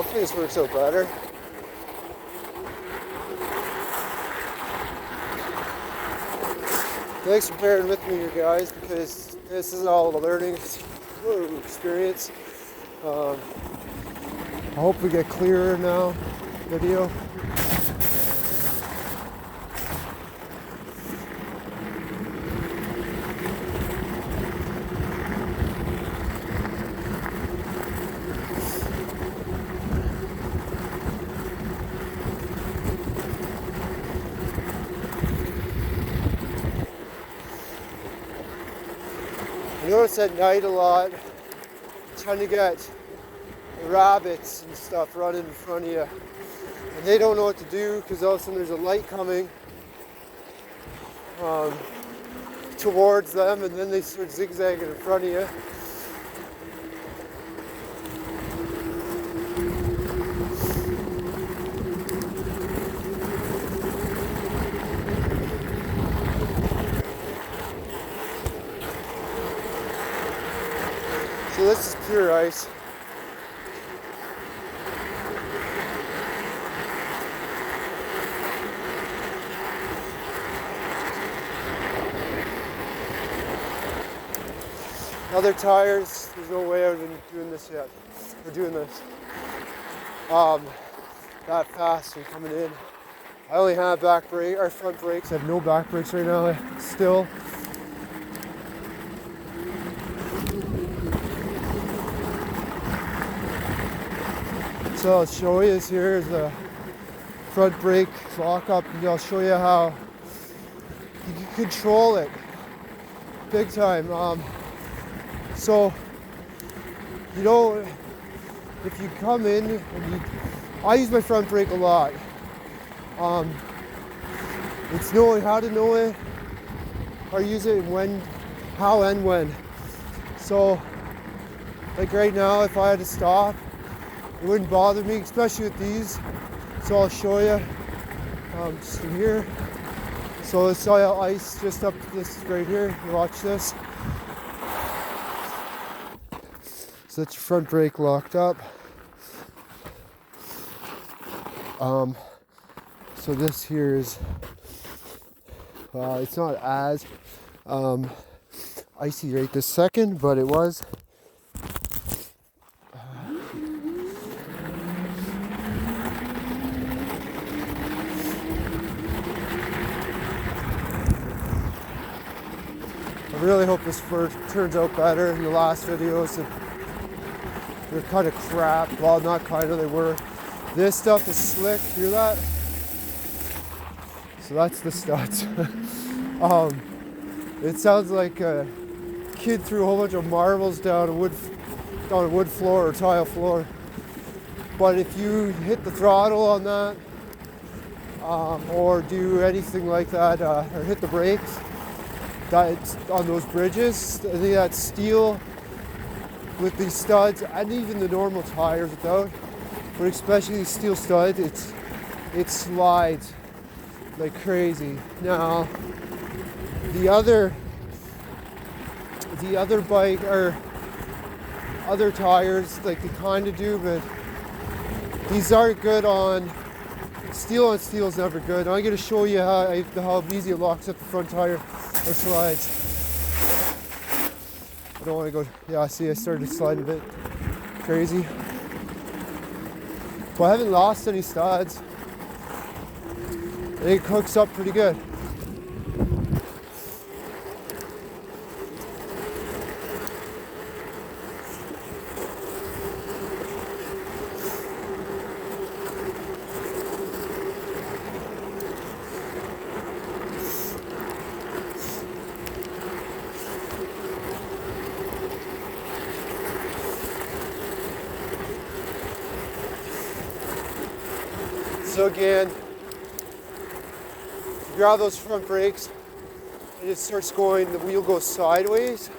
Hopefully this works out better. Thanks for bearing with me, you guys, because this is all a learning experience. I hope we get clearer now, video. I notice at night a lot, trying to get rabbits and stuff running in front of you. And they don't know what to do because all of a sudden there's a light coming towards them, and then they start zigzagging in front of you. So this is pure ice. Other tires, there's no way I've been doing this yet. We're doing this that fast and coming in. I only have back brake or front brakes. I have no back brakes right now still. So I'll show you, here's the front brake lock up, and I'll show you how you can control it big time. So, you know, if you come in, and I use my front brake a lot. It's knowing how to know it, or use it when, how and when. So, like right now, if I had to stop, it wouldn't bother me, especially with these. So I'll show you just from here. So it's all ice just up this right here. You watch this. So that's your front brake locked up. So this here is, it's not as icy right this second, but it was. I really hope this turns out better. In the last videos, they're kind of crap. Well, not kind of, they were. This stuff is slick, hear that? So that's the studs. It sounds like a kid threw a whole bunch of marbles down a wood floor or tile floor. But if you hit the throttle on that, or do anything like that, or hit the brakes, that's on those bridges, I think that steel with these studs, and even the normal tires without, but especially these steel studs, it slides like crazy. Now, the other bike or other tires, like they kind of do, but these aren't good on steel is never good. I'm going to show you how easy it locks up the front tire or slides. I don't want to go, yeah, see, I started to slide a bit crazy. But I haven't lost any studs. I think it hooks up pretty good. So again, you grab those front brakes and it starts going, the wheel goes sideways.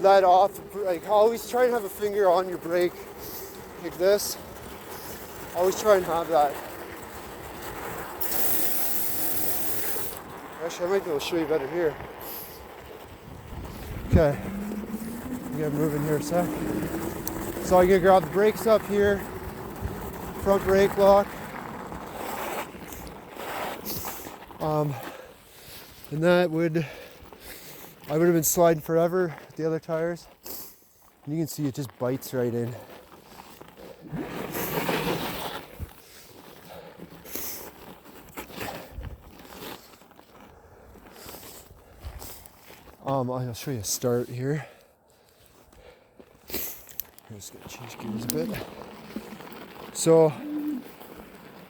Let off, like always try and have a finger on your brake like this. Always try and have that. Actually, I might be able to show you better here. Okay, I'm gonna move in here a sec. So I'm gonna grab the brakes up here, front brake lock. And that I would have been sliding forever with the other tires. And you can see it just bites right in. I'll show you a start here. I'm just gonna change gears a bit. So,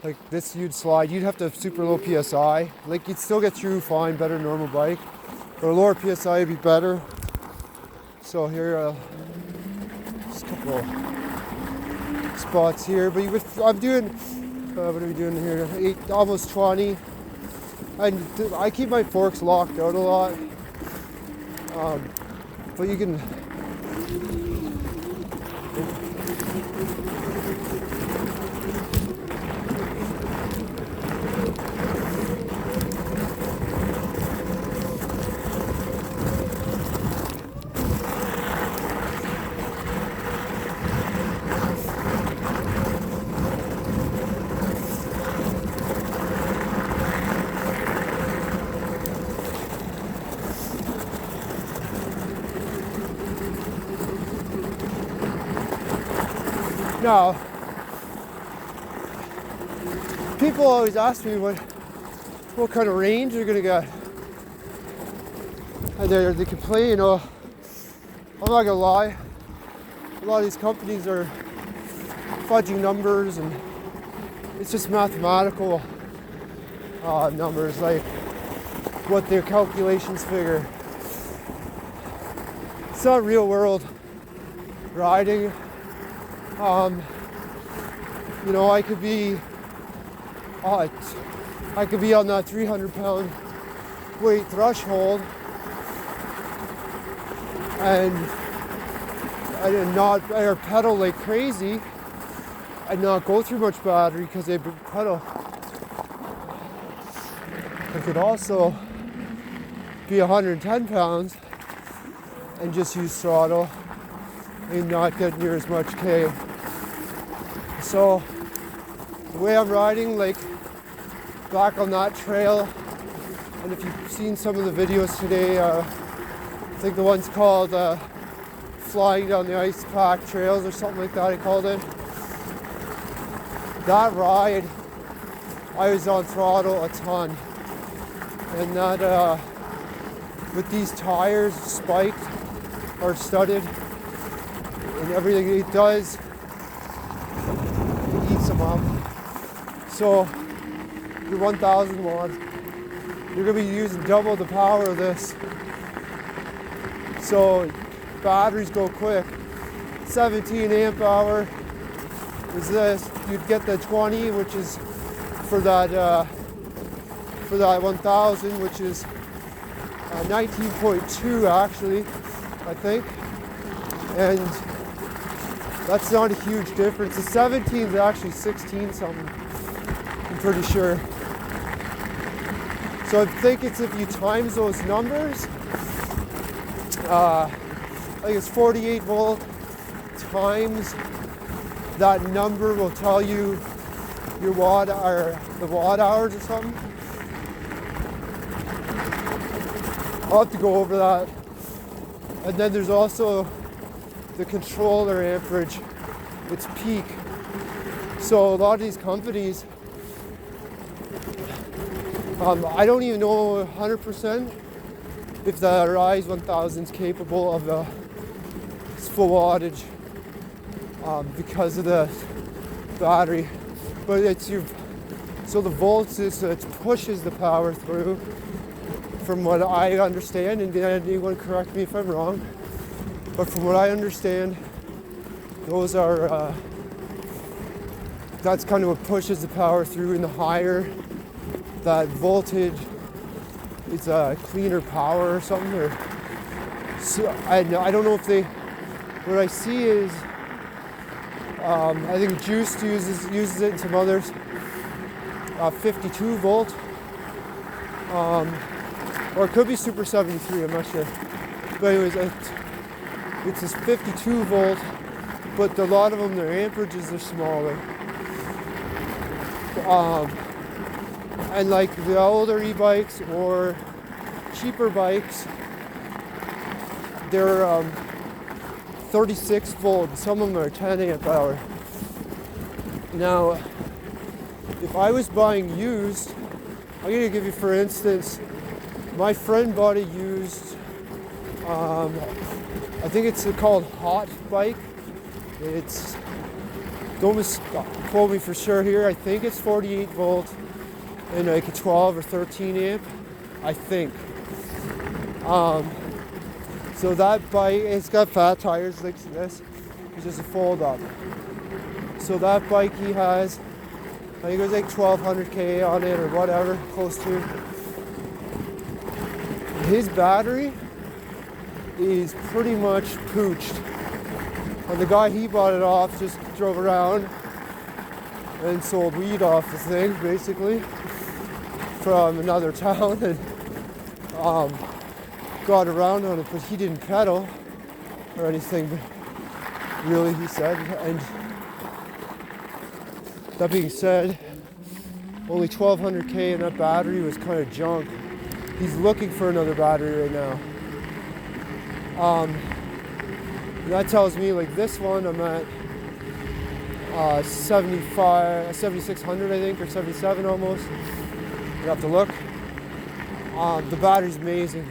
like this, you'd slide. You'd have to have super low PSI. Like you'd still get through fine, better than normal bike. But a lower PSI would be better. So here, just a couple of spots here. But I'm doing, what are we doing here? Almost 20. And I keep my forks locked out a lot. But you can. Now, people always ask me what kind of range you're gonna get, and they complain. I'm not gonna lie. A lot of these companies are fudging numbers, and it's just mathematical numbers, like what their calculations figure. It's not real world riding. I could be on that 300-pound weight threshold and not or pedal like crazy and not go through much battery because they pedal. I could also be 110 pounds and just use throttle and not get near as much K. So the way I'm riding, like back on that trail, and if you've seen some of the videos today, I think the one's called Flying Down the Ice Pack Trails or something like that I called it. That ride, I was on throttle a ton. And that, with these tires spiked or studded, and everything it does, it eats them up. So your 1000 watts, you're gonna be using double the power of this. So batteries go quick. 17 amp hour is this. You'd get the 20, which is for that 1000, which is 19.2 actually, I think. And that's not a huge difference. The 17 is actually 16 something, I'm pretty sure. So I think it's if you times those numbers, I think it's 48 volt times that number will tell you your the watt hours or something. I'll have to go over that. And then there's also the controller amperage, its peak. So a lot of these companies, I don't even know 100% if the RIZE 1000 is capable of the full wattage because of the battery. But so the volts is it pushes the power through, from what I understand, and anyone correct me if I'm wrong. But from what I understand, those are that's kind of what pushes the power through, and the higher that voltage, it's a cleaner power or something. Or so I don't know if they. What I see is, I think Juiced uses it, and some others. 52 volt, or it could be Super 73. I'm not sure. But anyways, it's this 52 volt but a lot of them, their amperages are smaller. And like the older e-bikes or cheaper bikes, they're 36 volt. Some of them are 10 amp hour. Now, if I was buying used, I'm gonna give you, for instance, my friend bought a used, I think it's called Hot Bike. It's, don't quote me for sure here, I think it's 48 volt and like a 12 or 13 amp, I think. So that bike, it's got fat tires like this, it's just a fold up. So that bike he has, I think it was like 1200k on it or whatever, close to. His battery is pretty much pooched. And the guy he bought it off just drove around and sold weed off the thing, basically, from another town, and got around on it, but he didn't pedal or anything, really, he said. And that being said, only 1200k and that battery was kind of junk. He's looking for another battery right now. And that tells me, like this one, I'm at 7600 I think, or 77 almost. You have to look. The battery's amazing.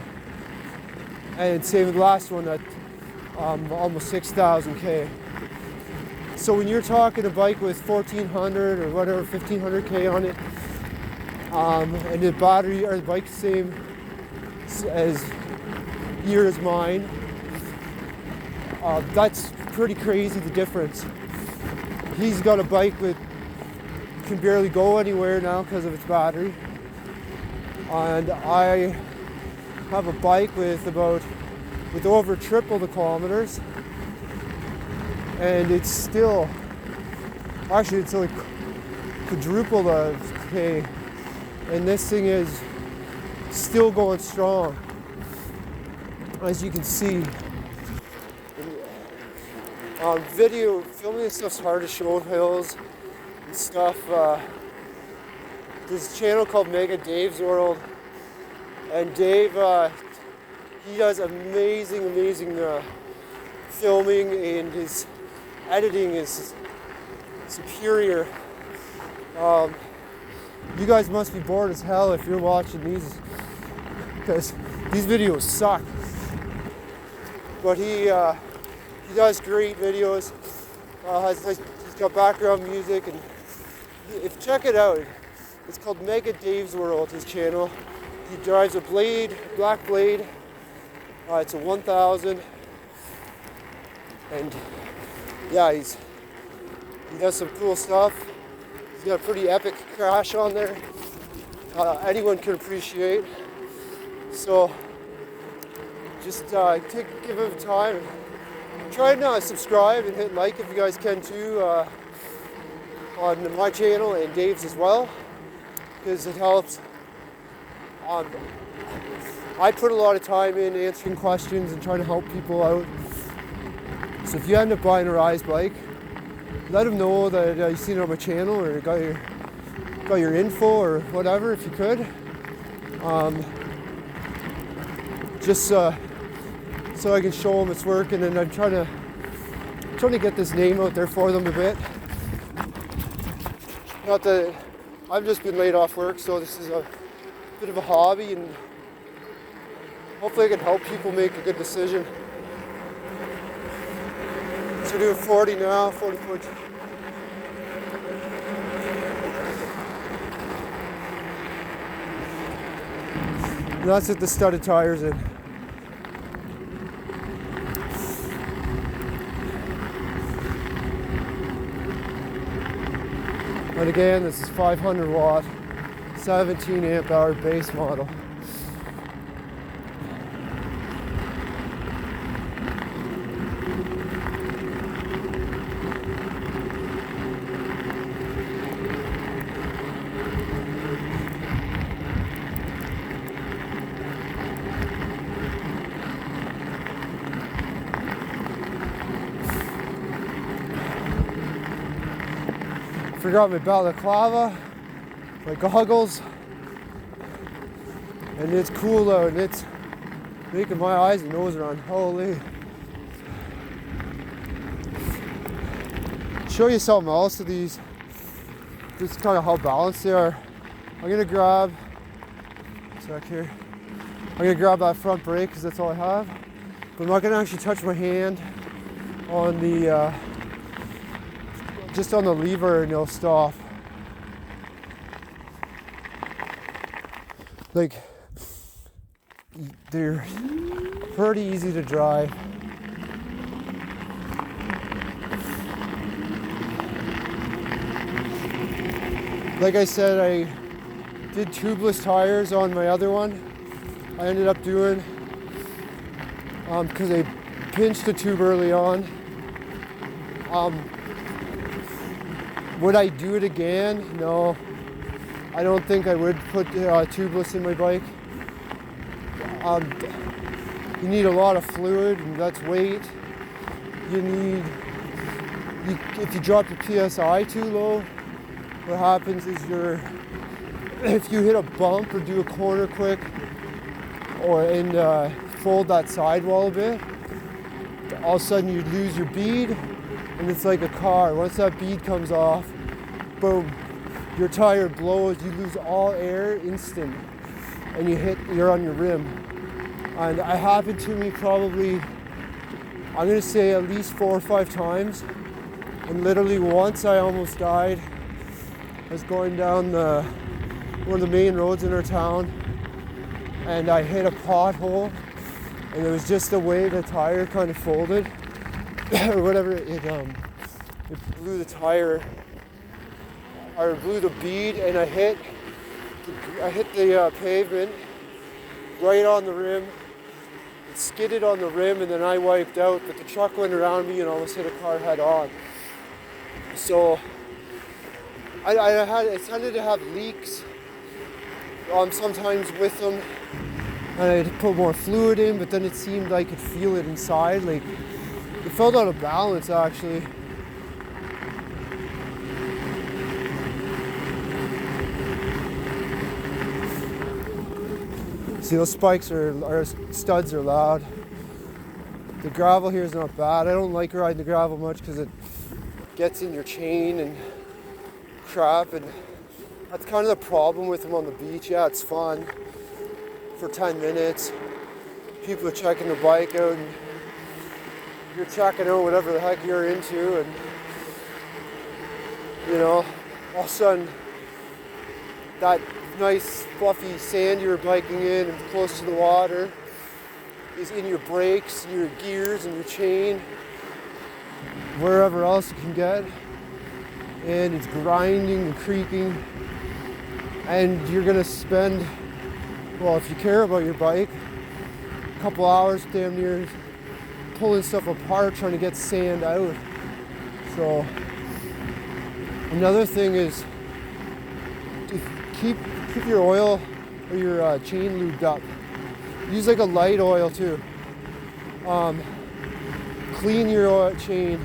And same with the last one at almost 6,000k. So when you're talking a bike with 1400 or whatever, 1500k on it, and the battery or the bike's same as year as mine, that's pretty crazy, the difference. He's got a bike that can barely go anywhere now because of its battery, and I have a bike with over triple the kilometers, and it's still, actually it's like quadruple the K, and this thing is still going strong, as you can see. Video, filming this stuff's hard to show in hills and stuff. There's a channel called Mega Dave's World, and Dave, he does amazing filming, and his editing is superior. You guys must be bored as hell if you're watching these, because these videos suck. But he does great videos. He's got background music, and check it out. It's called Mega Dave's World, his channel. He drives a Blade, black Blade. It's a 1000, and yeah, he does some cool stuff. He's got a pretty epic crash on there. Anyone can appreciate. So just give him time. Try and subscribe and hit like if you guys can too, on my channel and Dave's as well, because it helps. I put a lot of time in answering questions and trying to help people out. So if you end up buying a RIZE bike, let them know that you've seen it on my channel or got your info or whatever, if you could. Just so I can show them it's working, and I'm trying to get this name out there for them a bit. Not that I've just been laid off work, so this is a bit of a hobby, and hopefully I can help people make a good decision. So we're doing 40 now, 40.2. And that's with the studded tires in. And again, this is 500 watt, 17 amp hour base model. Forgot my balaclava, my goggles, and it's cool out, and it's making my eyes and nose run. Holy. Show you something else of these, just kind of how balanced they are. I'm gonna grab, that front brake because that's all I have. But I'm not gonna actually touch my hand on the, just on the lever, and it'll stop. Like, they're pretty easy to drive. Like I said, I did tubeless tires on my other one. I ended up doing, because I pinched the tube early on. Would I do it again? No. I don't think I would put tubeless in my bike. You need a lot of fluid, and that's weight. If you drop your PSI too low, what happens is if you hit a bump or do a corner quick, and fold that sidewall a bit, all of a sudden you lose your bead, and it's like a car. Once that bead comes off, boom, your tire blows, you lose all air instant, and you're on your rim. And it happened to me probably, I'm gonna say at least 4 or 5 times, and literally once I almost died. I was going down one of the main roads in our town, and I hit a pothole, and it was just the way the tire kind of folded, or whatever. It blew the tire, or blew the bead, and I hit the pavement right on the rim. It skidded on the rim, and then I wiped out. But the truck went around me and almost hit a car head on. So I tended to have leaks sometimes with them, and I had to put more fluid in, but then it seemed I could feel it inside. Like, it felt out of balance, actually. See, those spikes or studs are loud. The gravel here is not bad. I don't like riding the gravel much because it gets in your chain and crap, and that's kind of the problem with them on the beach. Yeah, it's fun for 10 minutes. People are checking the bike out, and you're checking out whatever the heck you're into, and all of a sudden that nice fluffy sand you're biking in and close to the water is in your brakes, your gears, and your chain, wherever else you can get. And it's grinding and creaking, and you're gonna spend, well, if you care about your bike, a couple hours damn near pulling stuff apart, trying to get sand out. So another thing is keep your oil or your chain lubed up. Use like a light oil too. Clean your oil chain.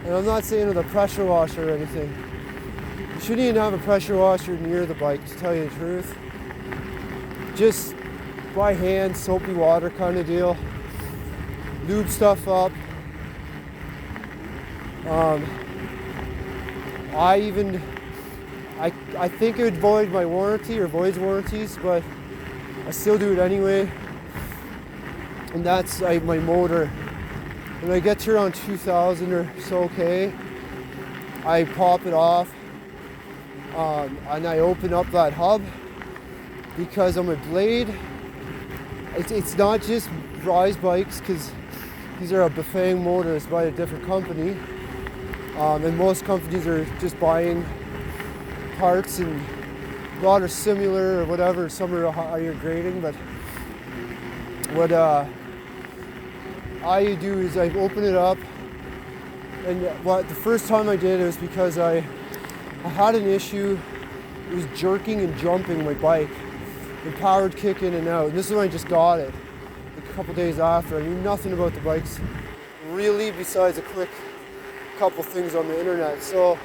And I'm not saying with a pressure washer or anything. You shouldn't even have a pressure washer near the bike, to tell you the truth. Just by hand, soapy water kind of deal. Lube stuff up. I think it would void my warranty or voids warranties, but I still do it anyway. And that's like my motor. When I get to around 2,000 or so K, I pop it off, and I open up that hub, because on my blade, it's not just RIZE bikes, because these are a bafang motor. It's by a different company, and most companies are just buying parts, and a lot are similar or whatever. Some are higher grading, but what I do is I open it up, and the first time I did it was because I had an issue. It was jerking and jumping my bike. The power would kick in and out. And this is when I just got it, like a couple days after. I knew nothing about the bikes, really, besides a quick couple things on the internet. So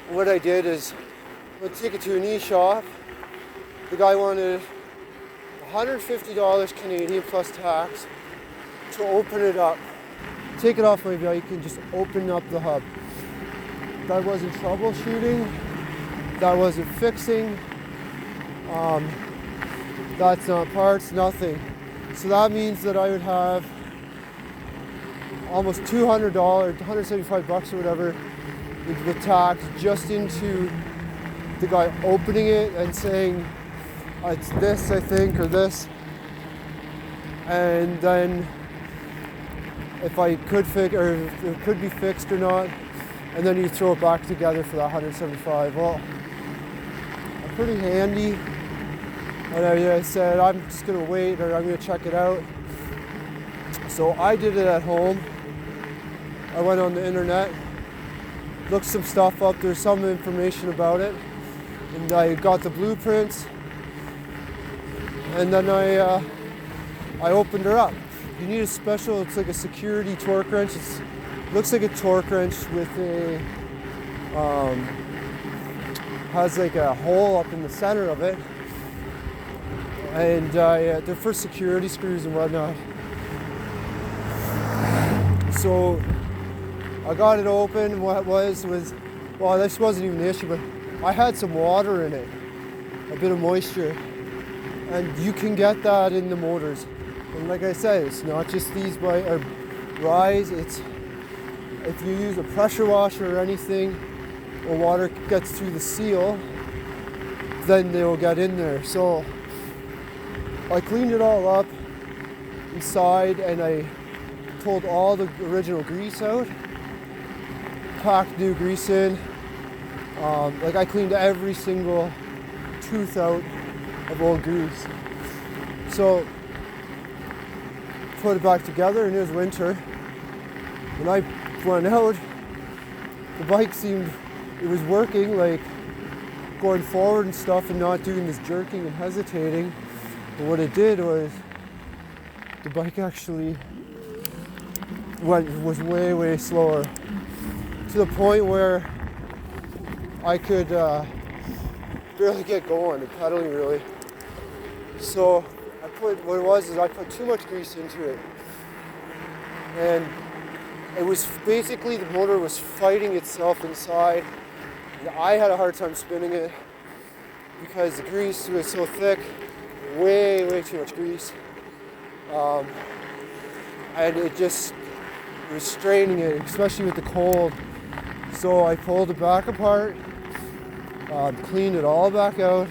what I did is I take it to an e-shop. The guy wanted $150 Canadian plus tax to open it up, take it off my bike and just open up the hub. That wasn't troubleshooting, that wasn't fixing, that's not parts, nothing. So that means that I would have almost $200, $175 or whatever with tax just into the guy opening it and saying it's this, I think, or this, and then if I could fix, or if it could be fixed or not, and then you throw it back together for that 175. Well, I'm pretty handy, and I said I'm just gonna wait, or I'm gonna check it out. So I did it at home. I went on the internet, looked some stuff up. There's some information about it, and I got the blueprints, and then I opened her up. You need a special, it's like a security torque wrench. It looks like a torque wrench with a, has like a hole up in the center of it. And they're for security screws and whatnot. So I got it open. What it was, well, this wasn't even the issue, but I had some water in it, a bit of moisture. And you can get that in the motors. And like I said, it's not just these RIZE, it's if you use a pressure washer or anything, or water gets through the seal, then they'll get in there. So I cleaned it all up inside and I pulled all the original grease out, packed new grease in. Like I cleaned every single tooth out of old grease. So put it back together, and it was winter. When I went out, the bike seemed, it was working, like going forward and stuff and not doing this jerking and hesitating. But what it did was the bike actually was way slower, to the point where I could barely get going and pedaling really. So what it was is I put too much grease into it, and it was basically the motor was fighting itself inside, and I had a hard time spinning it because the grease was so thick, way too much grease, and it was straining it, especially with the cold. So I pulled it back apart, cleaned it all back out,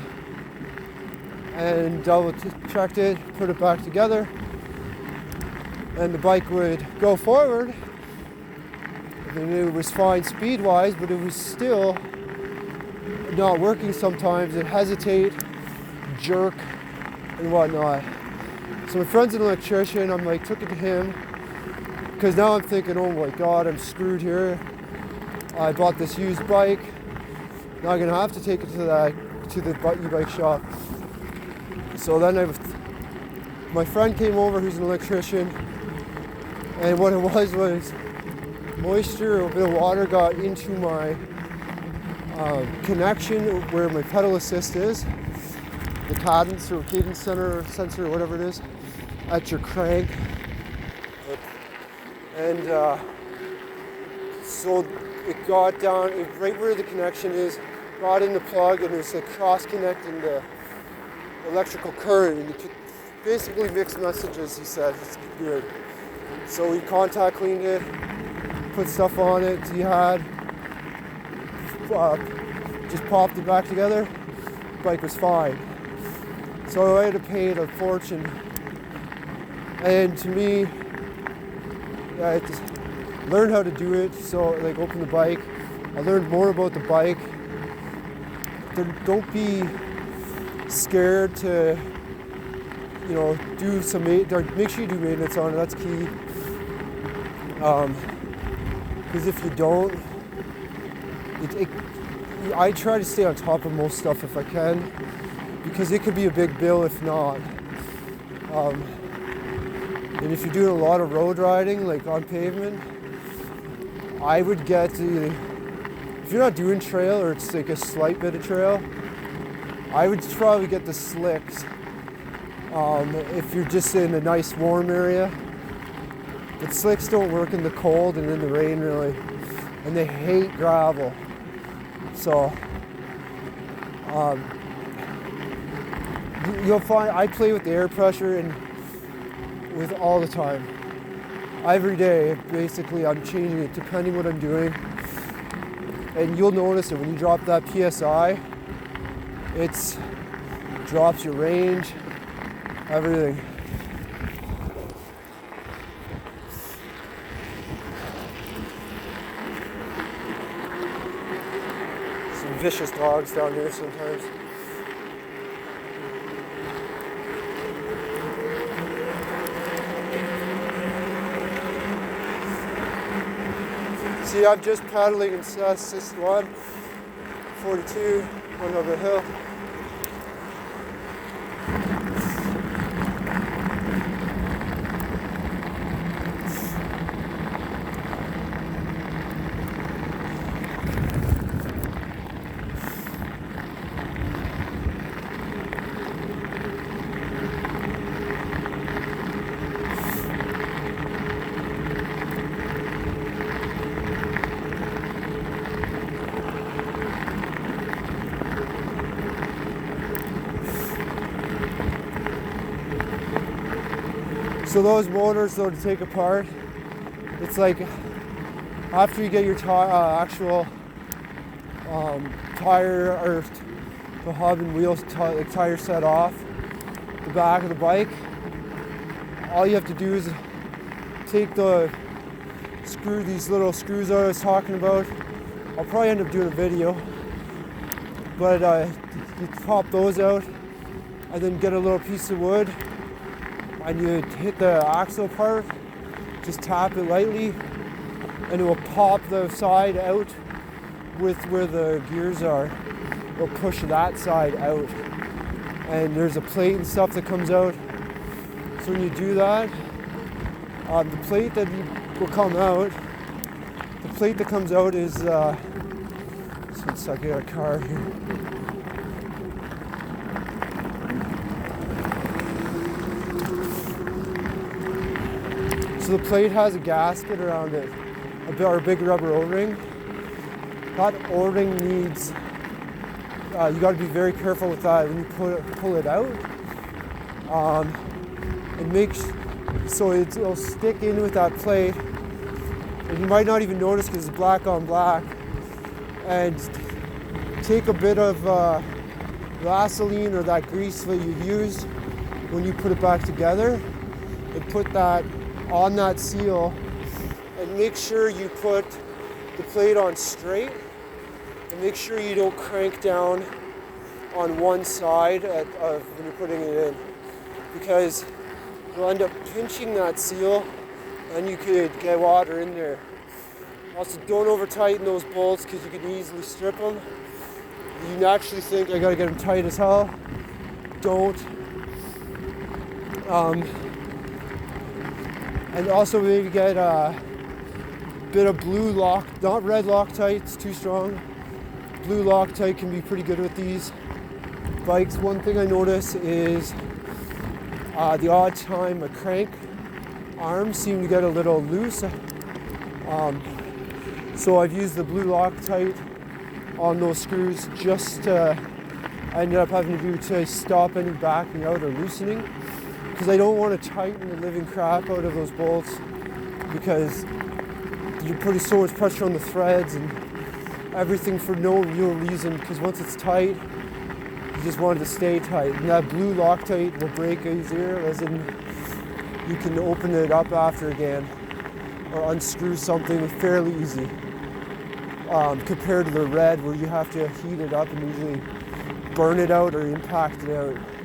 and double checked it, put it back together, and the bike would go forward. And it was fine speed-wise, but it was still not working sometimes. It'd hesitate, jerk, and whatnot. So my friend's an electrician. I'm like, took it to him, because now I'm thinking, oh my God, I'm screwed here. I bought this used bike. Now I'm gonna have to take it to the e-bike shop. So then my friend came over, who's an electrician, and what it was moisture, a bit of water got into my connection where my pedal assist is, the cadence sensor, whatever it is, at your crank. And so it got down, right where the connection is, got in the plug, and it's like cross-connecting the electrical current, and it basically mixed messages, he said. It's good. So we contact cleaned it, put stuff on it, he had, just popped it back together, bike was fine. So I had to pay a fortune. And to me, I just learned how to do it. So like open the bike, I learned more about the bike. Don't be scared to, do some make sure you do maintenance on it. That's key. Because if you don't, I try to stay on top of most stuff if I can, because it could be a big bill if not. And if you're doing a lot of road riding, like on pavement, I would get if if you're not doing trail or it's like a slight bit of trail, I would probably get the slicks. If you're just in a nice warm area. But slicks don't work in the cold and in the rain really, and they hate gravel. So you'll find I play with the air pressure and with all the time. Every day, basically, I'm changing it depending what I'm doing. And you'll notice it when you drop that PSI, it drops your range, everything. Some vicious dogs down here sometimes. See, I'm just paddling in assist 1, 42, going over a hill. So those motors, though, to take apart, it's like after you get your actual tire or the hub and wheels tire set off the back of the bike, all you have to do is take these little screws I was talking about. I'll probably end up doing a video, but you pop those out and then get a little piece of wood and you hit the axle part, just tap it lightly and it will pop the side out with where the gears are. It'll push that side out and there's a plate and stuff that comes out. So when you do that, the plate that will come out, the plate that comes out is, just one second, I got a car here. So the plate has a gasket around it, or a big rubber O-ring. That O-ring needs, you got to be very careful with that when you pull it out. And make so it'll stick in with that plate, and you might not even notice because it's black on black. And take a bit of Vaseline or that grease that you used when you put it back together, and put that on that seal, and make sure you put the plate on straight, and make sure you don't crank down on one side when you're putting it in, because you'll end up pinching that seal and you could get water in there. Also, don't over tighten those bolts because you can easily strip them. You naturally think I gotta get them tight as hell. Don't. And also maybe get a bit of blue lock, not red Loctite, it's too strong. Blue Loctite can be pretty good with these bikes. One thing I notice is the odd time a crank arms seem to get a little loose. So I've used the blue Loctite on those screws just I ended up having to do to stop any backing out or loosening, because I don't want to tighten the living crap out of those bolts, because you're putting so much pressure on the threads and everything for no real reason, because once it's tight, you just want it to stay tight. And that blue Loctite will break easier, as in you can open it up after again or unscrew something fairly easy, compared to the red where you have to heat it up and usually burn it out or impact it out.